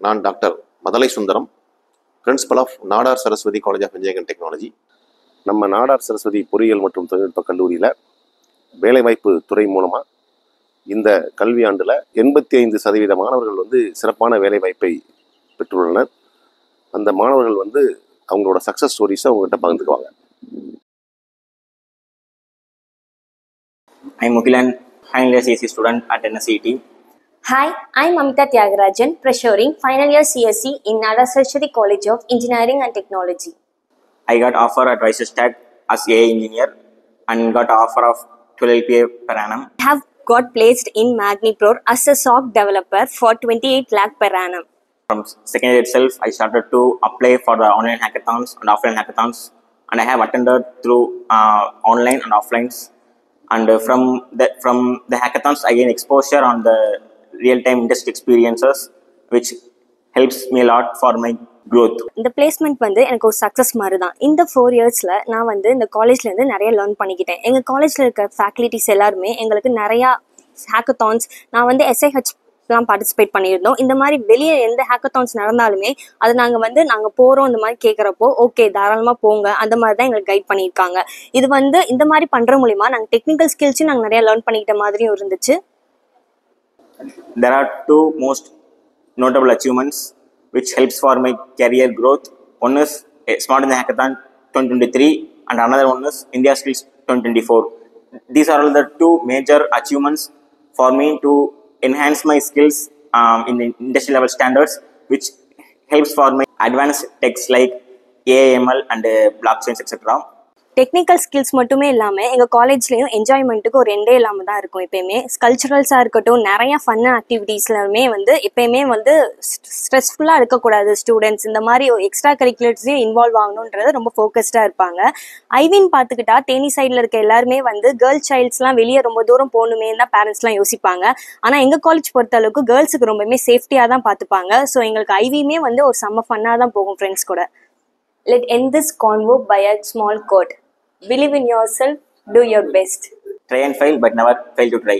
நான் doctor Mathalai Sundaram, principal of Nadar Saraswathi college of engineering and technology. நம்ம நாடார் சரஸ்வதி பொறியியல் மற்றும் தொழில்நுட்ப கல்லூரியில் வேலைவாய்ப்பு துறை மூலமாக இந்த கல்வியாண்டில் 85% மாணவர்கள் சிறப்பான வேலைவாய்ப்பை பெற்றுள்ளனர். அந்த மாணவர்கள் அவங்களோட சக்ஸஸ் ஸ்டோரிஸை அவங்ககிட்ட பகிர்ந்துக்குவாங்க. I'm Mukilan, final year CSE student at NSCET. Hi, I'm Amita Tyagarajan, pressuring final year CSE in Nadar Saraswati College of Engineering and Technology. I got offer at Wisestad as AI engineer and got offer of 12 LPA per annum. I have got placed in Magnipro as a SOC developer for 28 lakh per annum. From second year itself, I started to apply for the online hackathons and offline hackathons, and I have attended through online and offlines. And from the hackathons, I gain exposure on the real-time industry experiences, which helps me a lot for my growth. இந்த placement எனக்கு ஒரு success மாதிரி தான். இந்த 4 இயர்ஸில் நான் இந்த காலேஜ்லேருந்து நிறைய லேர்ன் பண்ணிக்கிட்டேன். எங்கள் காலேஜில் இருக்க ஃபேக்கல்ட்டிஸ் எல்லாருமே எங்களுக்கு நிறையா ஹேக்கத்தான்ஸ், நான் SIHலாம் பார்ட்டிசிபேட் பண்ணியிருந்தோம். இந்த மாதிரி வெளியே எந்த ஹேக்கத்தான்ஸ் நடந்தாலுமே அது நாங்கள் போகிறோம் இந்த மாதிரி கேட்குறப்போ ஓகே தாராளமாக போங்க அந்த மாதிரி தான் எங்களுக்கு கைட் பண்ணியிருக்காங்க. இது இந்த மாதிரி பண்ணுற மூலிமா நாங்கள் டெக்னிக்கல் ஸ்கில்ஸும் நாங்கள் நிறையா லேர்ன் பண்ணிக்கிட்ட மாதிரியும் இருந்துச்சு. There are two most notable achievements which helps for my career growth. One is Smart in the Hackathon 2023 and another one is India Skills 2024. These are all the two major achievements for me to enhance my skills in the industry level standards, which helps for my advanced techs like AIML and blockchains etc. Technical skills மட்டுமே இல்லாமல் எங்கள் காலேஜ்லேயும் என்ஜாய்மெண்ட்டுக்கு ஒரு எண்டே இல்லாமல் தான் இருக்கும். எப்போயுமே கல்ச்சுரல்ஸாக இருக்கட்டும், நிறையா ஃபன் ஆக்டிவிட்டீஸ்லாமே எப்போயுமே ஸ்ட்ரெஸ்ஃபுல்லாக இருக்கக்கூடாது. ஸ்டூடெண்ட்ஸ் இந்த மாதிரி எக்ஸ்ட்ரா கரிக்குலர்ஸையும் இன்வால்வ் ஆகணுன்றது ரொம்ப ஃபோக்கஸ்டாக இருப்பாங்க. ஐவின்னு பார்த்துக்கிட்டா தேனி சைடில் இருக்க எல்லாருமே கேர்ள் சைல்ட்ஸ்லாம் வெளியே ரொம்ப தூரம் போகணுமே தான் பேரண்ட்ஸ்லாம் யோசிப்பாங்க. ஆனால் எங்கள் காலேஜ் பொறுத்த அளவுக்கு கேர்ள்ஸுக்கு ரொம்பவுமே சேஃப்டியாக தான் பார்த்துப்பாங்க. ஸோ எங்களுக்கு ஐவியுமே ஒரு செம்ம ஃபன்னாக தான் போகும் ஃப்ரெண்ட்ஸ் கூட. Let end this convo by a small quote. Believe in yourself, do your best. Try and fail, but never fail to try.